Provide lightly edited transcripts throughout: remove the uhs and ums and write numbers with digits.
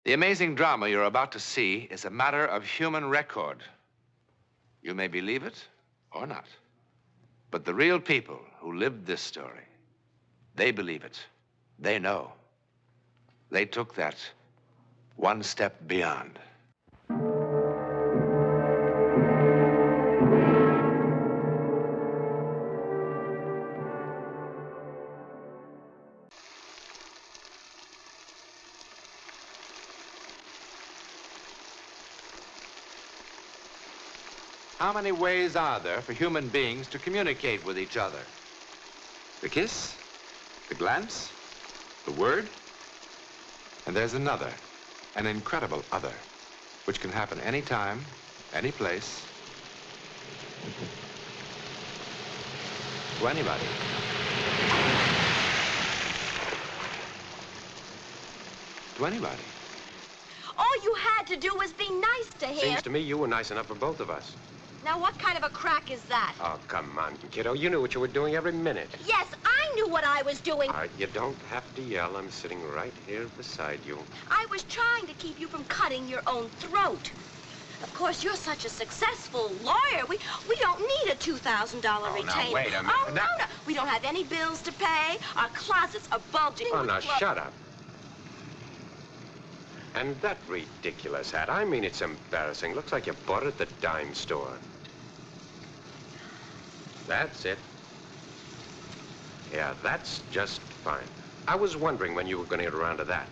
The amazing drama you're about to see is a matter of human record. You may believe it or not. But the real people who lived this story, they believe it. They know. They took that one step beyond. How many ways are there for human beings to communicate with each other? The kiss, the glance, the word, and there's another, an incredible other, which can happen anytime, any place, to anybody. To anybody. All you had to do was be nice to him. Seems to me you were nice enough for both of us. Now, what kind of a crack is that? Oh, come on, kiddo. You knew what you were doing every minute. Yes, I knew what I was doing. All right, you don't have to yell. I'm sitting right here beside you. I was trying to keep you from cutting your own throat. Of course, you're such a successful lawyer. We don't need a $2,000 retainer. Now, wait a minute. Oh, no. We don't have any bills to pay. Our closets are bulging. Oh, now, shut up. And that ridiculous hat. I mean, it's embarrassing. Looks like you bought it at the dime store. That's it. Yeah, that's just fine. I was wondering when you were going to get around to that.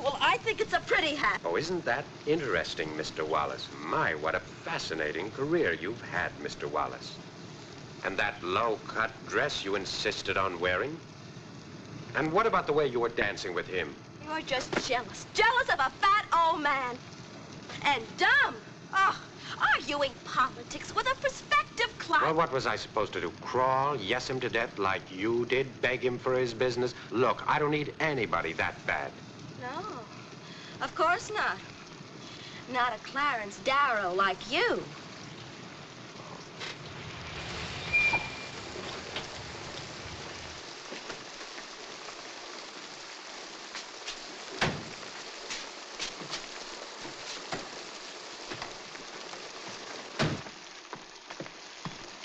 Well, I think it's a pretty hat. Oh, isn't that interesting, Mr. Wallace? My, what a fascinating career you've had, Mr. Wallace. And that low-cut dress you insisted on wearing? And what about the way you were dancing with him? You're just jealous. Jealous of a fat old man. And dumb. Oh, arguing politics with a prospective client. Well, what was I supposed to do? Crawl, yes him to death like you did? Beg him for his business? Look, I don't need anybody that bad. No, of course not. Not a Clarence Darrow like you.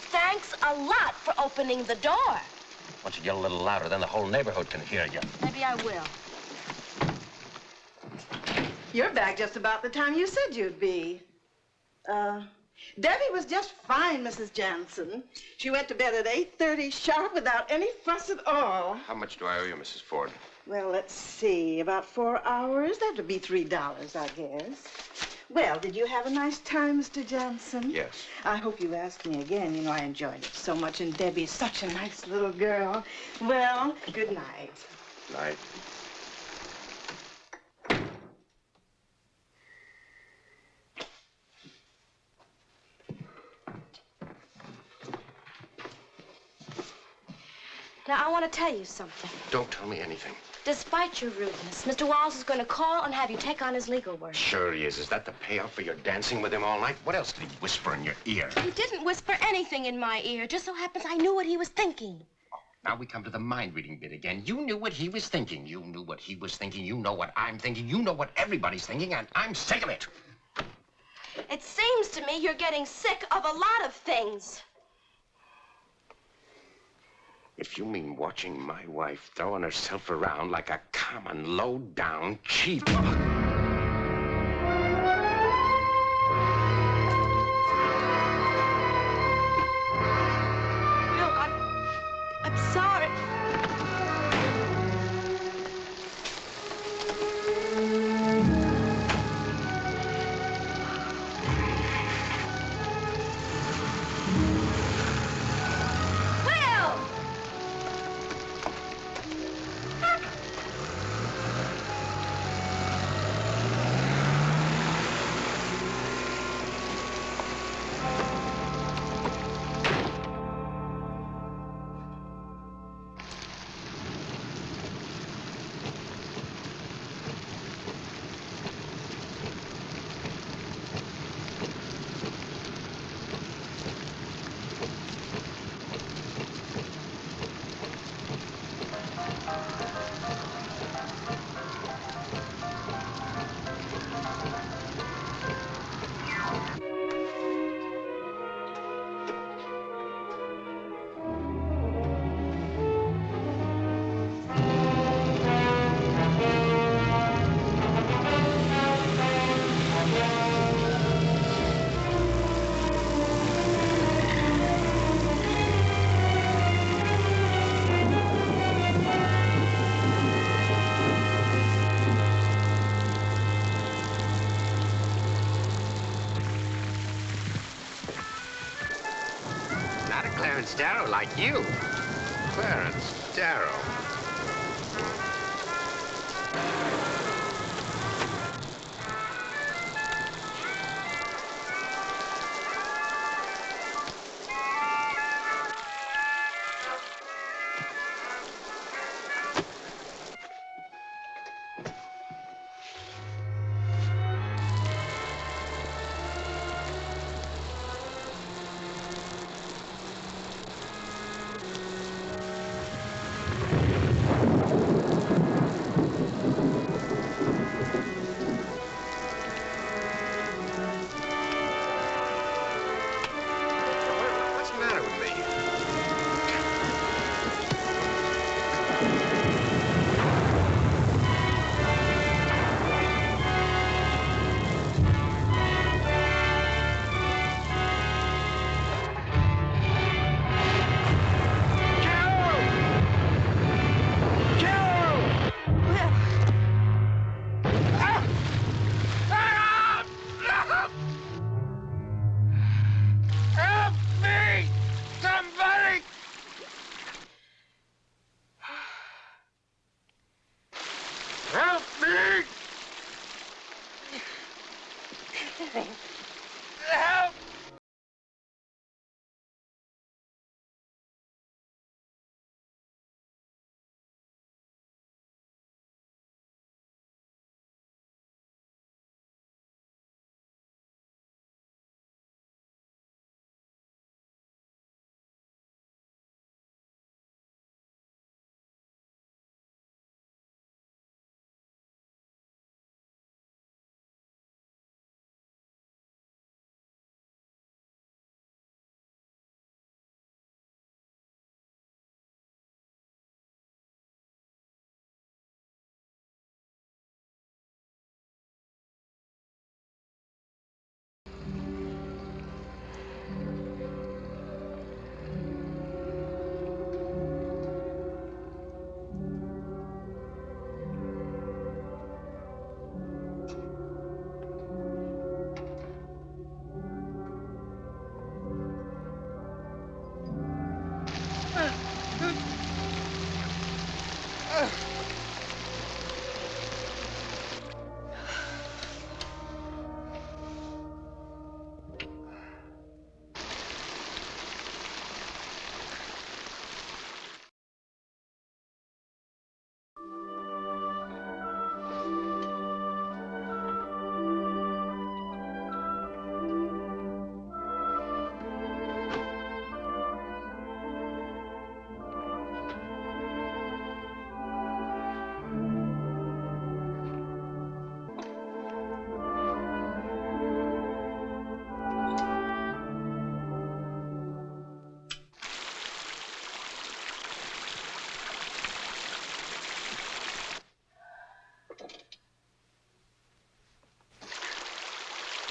Thanks a lot for opening the door. Why don't you yell a little louder, then the whole neighborhood can hear you. Maybe I will. You're back just about the time you said you'd be. Debbie was just fine, Mrs. Jansen. She went to bed at 8:30 sharp without any fuss at all. How much do I owe you, Mrs. Ford? Well, let's see, about 4 hours. That would be $3, I guess. Well, did you have a nice time, Mr. Jansen? Yes. I hope you asked me again. You know, I enjoyed it so much, and Debbie's such a nice little girl. Well, good night. Night. Now, I want to tell you something. Don't tell me anything. Despite your rudeness, Mr. Wallace is going to call and have you take on his legal work. Sure he is. Is that the payoff for your dancing with him all night? What else did he whisper in your ear? He didn't whisper anything in my ear. Just so happens I knew what he was thinking. Now we come to the mind-reading bit again. You knew what he was thinking. You knew what he was thinking. You know what I'm thinking. You know what everybody's thinking, and I'm sick of it. It seems to me you're getting sick of a lot of things. If you mean watching my wife throwing herself around like a common, low-down cheap... I'm sorry. Darrow like you. Clarence Darrow.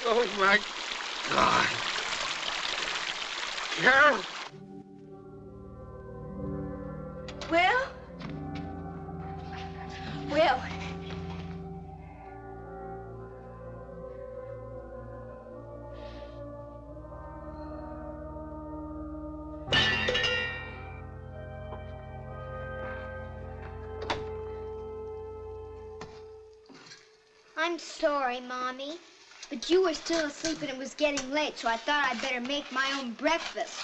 Oh, my God. Carol? Will? Will. I'm sorry, Mommy, but you were still asleep and it was getting late, so I thought I'd better make my own breakfast.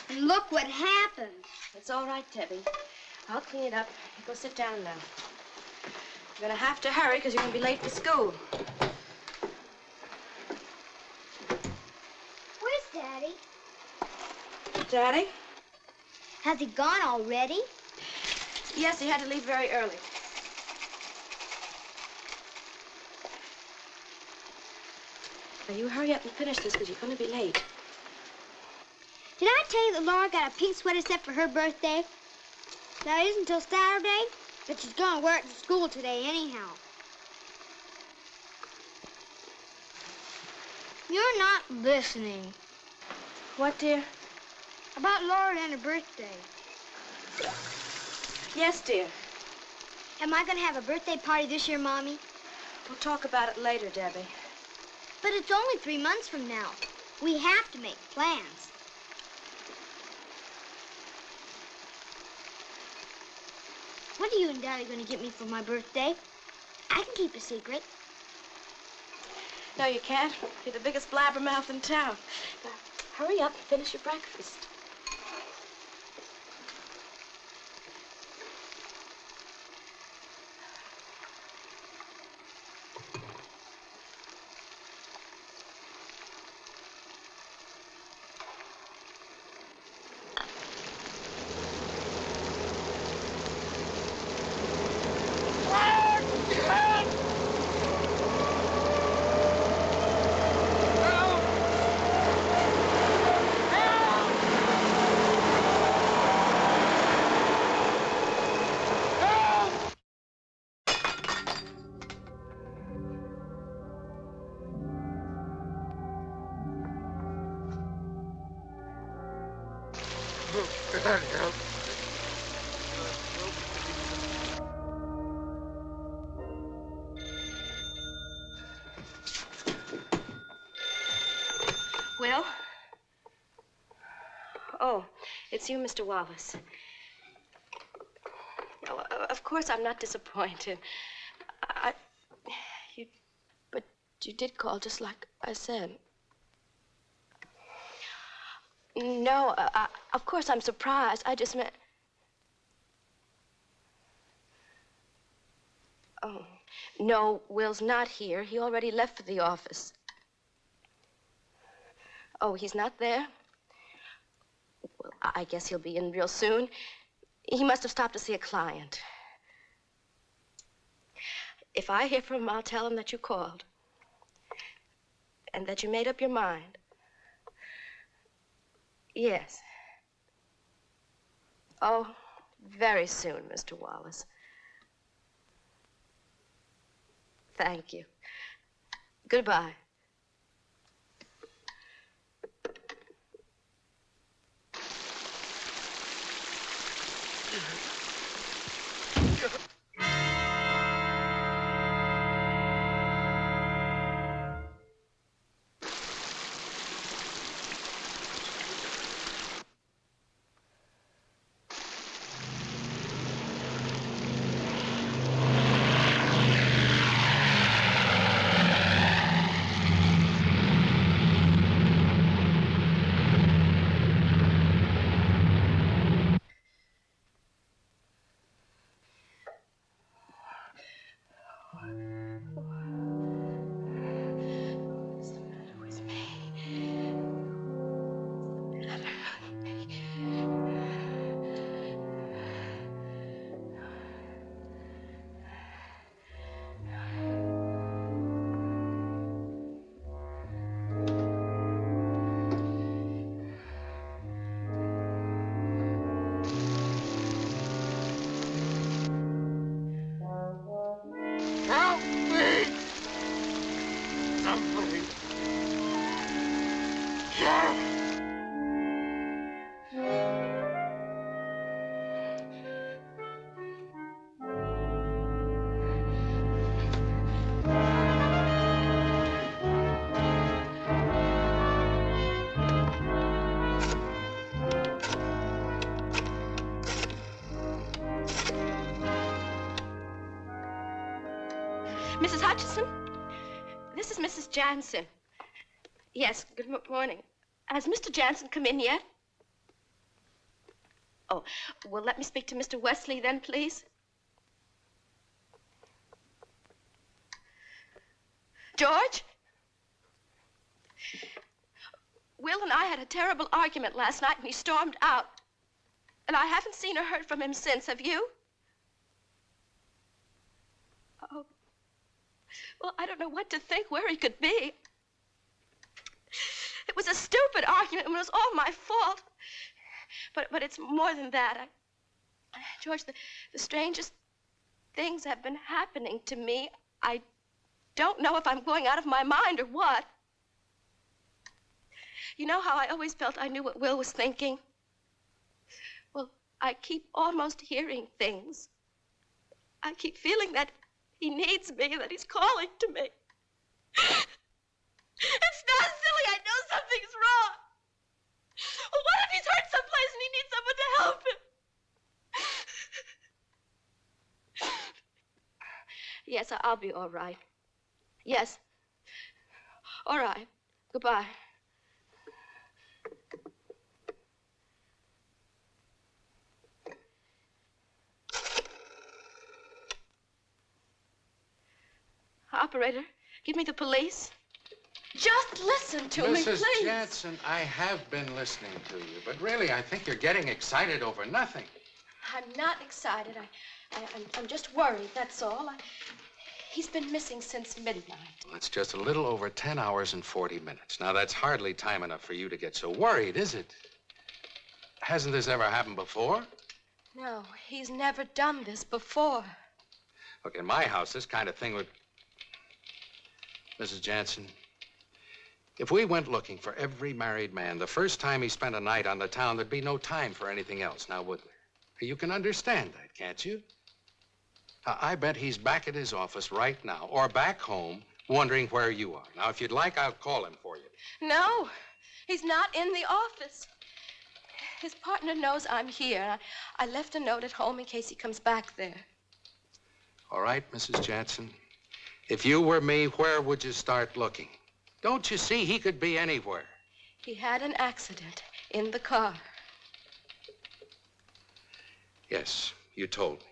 And look what happened. It's all right, Debbie. I'll clean it up. You go sit down now. You're gonna have to hurry because you're gonna be late for school. Where's Daddy? Daddy? Has he gone already? Yes, he had to leave very early. Now, you hurry up and finish this because you're going to be late. Did I tell you that Laura got a pink sweater set for her birthday? Now, it isn't until Saturday, but she's going to wear it to school today anyhow. You're not listening. What, dear? About Laura and her birthday. Yes, dear. Am I going to have a birthday party this year, Mommy? We'll talk about it later, Debbie. But it's only 3 months from now. We have to make plans. What are you and Daddy going to get me for my birthday? I can keep a secret. No, you can't. You're the biggest blabbermouth in town. Now, hurry up and finish your breakfast. Will? Oh, it's you, Mr. Wallace. Oh, of course, I'm not disappointed. But you did call just like I said. No, of course I'm surprised. I just meant... Oh, no, Will's not here. He already left for the office. Oh, he's not there? Well, I guess he'll be in real soon. He must have stopped to see a client. If I hear from him, I'll tell him that you called. And that you made up your mind. Yes. Oh, very soon, Mr. Wallace. Thank you. Goodbye. Mrs. Hutchison? This is Mrs. Jansen. Yes, good morning. Has Mr. Jansen come in yet? Oh, well, let me speak to Mr. Wesley then, please. George? Will and I had a terrible argument last night, and he stormed out. And I haven't seen or heard from him since. Have you? Oh. Well, I don't know what to think, where he could be. It was a stupid argument, and it was all my fault. But it's more than that. George, the strangest things have been happening to me. I don't know if I'm going out of my mind or what. You know how I always felt I knew what Will was thinking? Well, I keep almost hearing things. I keep feeling that he needs me, that he's calling to me. It's not silly. I know something's wrong. Well, what if he's hurt someplace and he needs someone to help him? Yes, I'll be all right. Yes. All right. Goodbye. Operator, give me the police. Just listen to me, please. Mrs. Jansen, I have been listening to you, but really, I think you're getting excited over nothing. I'm not excited. I'm just worried, that's all. He's been missing since midnight. Well, it's just a little over 10 hours and 40 minutes. Now, that's hardly time enough for you to get so worried, is it? Hasn't this ever happened before? No, he's never done this before. Look, in my house, this kind of thing would... Mrs. Jansen, if we went looking for every married man, the first time he spent a night on the town, there'd be no time for anything else, now would there? You can understand that, can't you? I bet he's back at his office right now, or back home, wondering where you are. Now, if you'd like, I'll call him for you. No, he's not in the office. His partner knows I'm here. I left a note at home in case he comes back there. All right, Mrs. Jansen. If you were me, where would you start looking? Don't you see he could be anywhere? He had an accident in the car. Yes, you told me.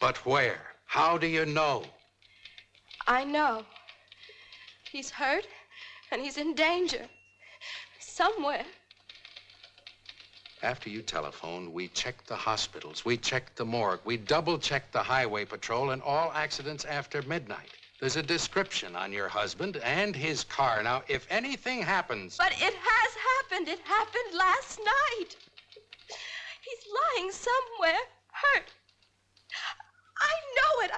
But where? How do you know? I know. He's hurt and he's in danger. Somewhere. After you telephoned, we checked the hospitals, we checked the morgue, we double-checked the highway patrol and all accidents after midnight. There's a description on your husband and his car. Now, if anything happens... But it has happened. It happened last night. He's lying somewhere, hurt. I know it.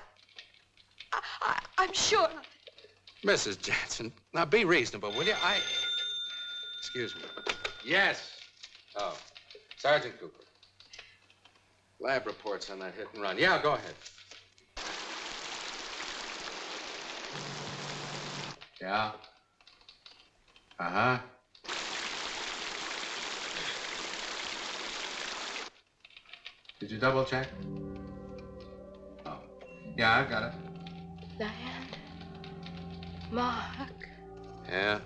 I'm sure of it. Mrs. Jansen, now be reasonable, will you? Excuse me. Yes. Oh, Sergeant Cooper. Lab reports on that hit and run. Yeah, go ahead. Yeah. Uh-huh. Did you double check? Oh. Yeah, I've got it. Landmark. Yeah.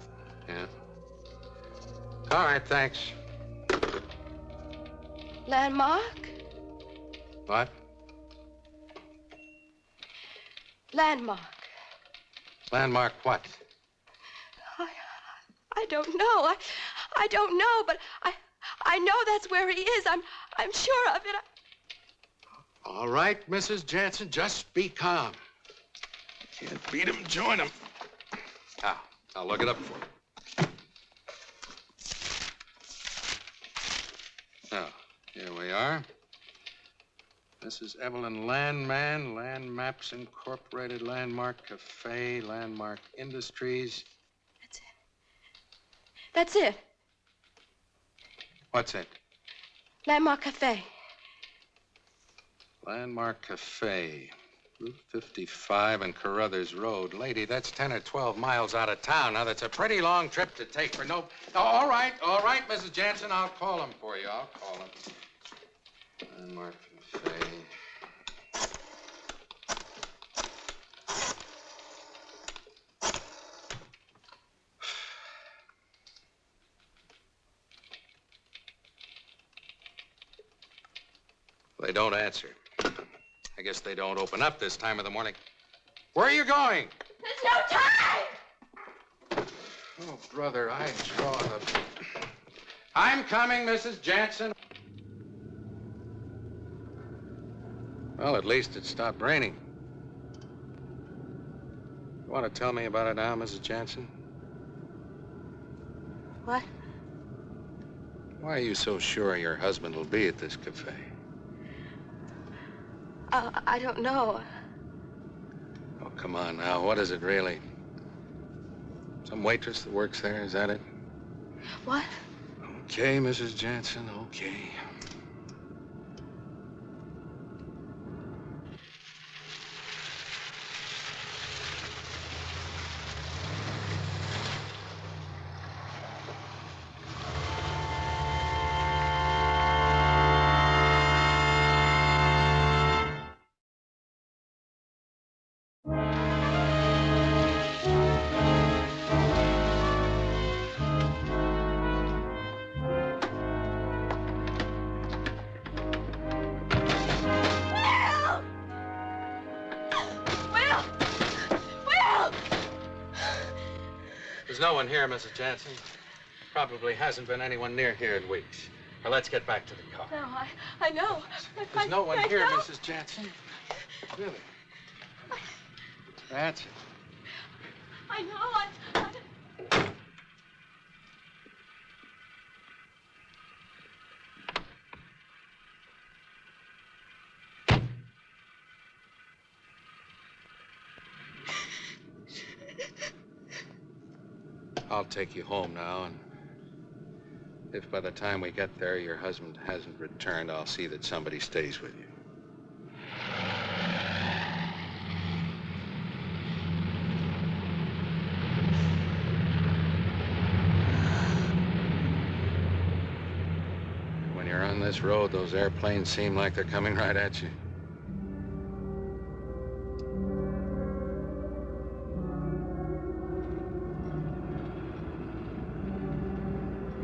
All right, thanks. Landmark? What? Landmark. Landmark what? I don't know. I don't know, but I know that's where he is. I'm sure of it. All right, Mrs. Jansen, just be calm. Can't beat him, join him. Now, I'll look it up for you. Now, here we are. Mrs. Evelyn Landman, Land Maps Incorporated, Landmark Cafe, Landmark Industries. That's it. What's it? Landmark Cafe. Landmark Cafe, Route 55 and Carruthers Road. Lady, that's 10 or 12 miles out of town. Now, that's a pretty long trip to take for no... Oh, all right, Mrs. Jansen, I'll call him for you. I'll call him. Landmark Cafe. They don't answer. I guess they don't open up this time of the morning. Where are you going? There's no time! Oh, brother, I draw the... I'm coming, Mrs. Jansen. Well, at least it stopped raining. You want to tell me about it now, Mrs. Jansen? What? Why are you so sure your husband will be at this cafe? I don't know. Oh, come on now. What is it, really? Some waitress that works there, is that it? What? Okay, Mrs. Jansen, okay. There's no one here, Mrs. Jansen. Probably hasn't been anyone near here in weeks. Now, let's get back to the car. No, I know. There's no one here, know. Mrs. Jansen. Really? That's it. I know. I'll take you home now, and if by the time we get there your husband hasn't returned, I'll see that somebody stays with you. When you're on this road, those airplanes seem like they're coming right at you.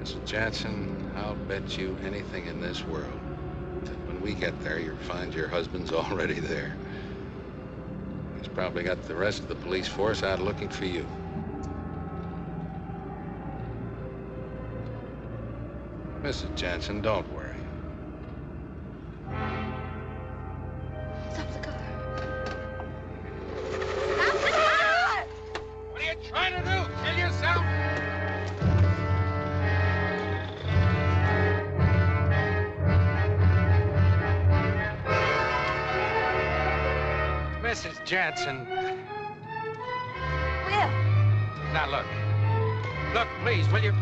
Mrs. Jansen, I'll bet you anything in this world that when we get there, you'll find your husband's already there. He's probably got the rest of the police force out looking for you. Mrs. Jansen, don't worry. Stop the car. What are you trying to do? Kill yourself? Mrs. Jansen. Will. Now, look. Look, please, will you?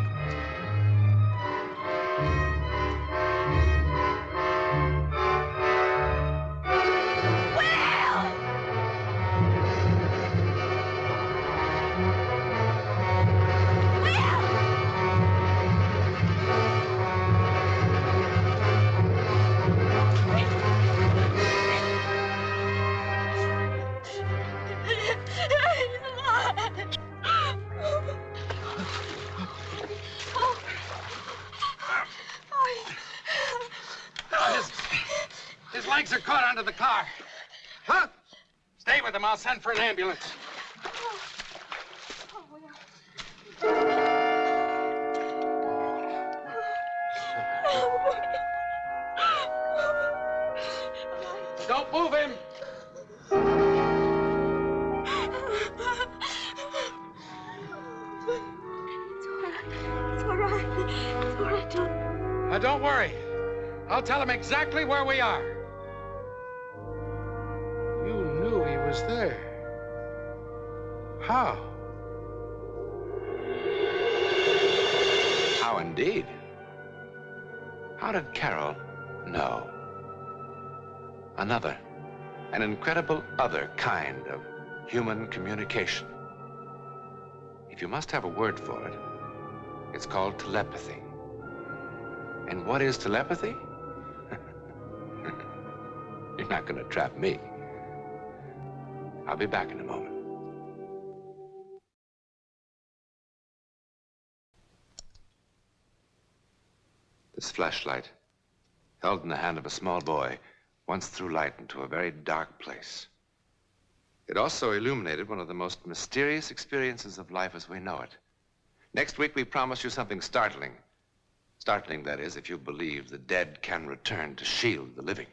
His legs are caught onto the car. Huh? Stay with him. I'll send for an ambulance. Don't move him. It's all right. It's all right, John. Now, don't worry. I'll tell him exactly where we are. You knew he was there. How? How indeed? How did Carol know? Another, an incredible other kind of human communication. If you must have a word for it, it's called telepathy. And what is telepathy? You're not going to trap me. I'll be back in a moment. This flashlight, held in the hand of a small boy, once threw light into a very dark place. It also illuminated one of the most mysterious experiences of life as we know it. Next week, we promise you something startling. Startling, that is, if you believe the dead can return to shield the living.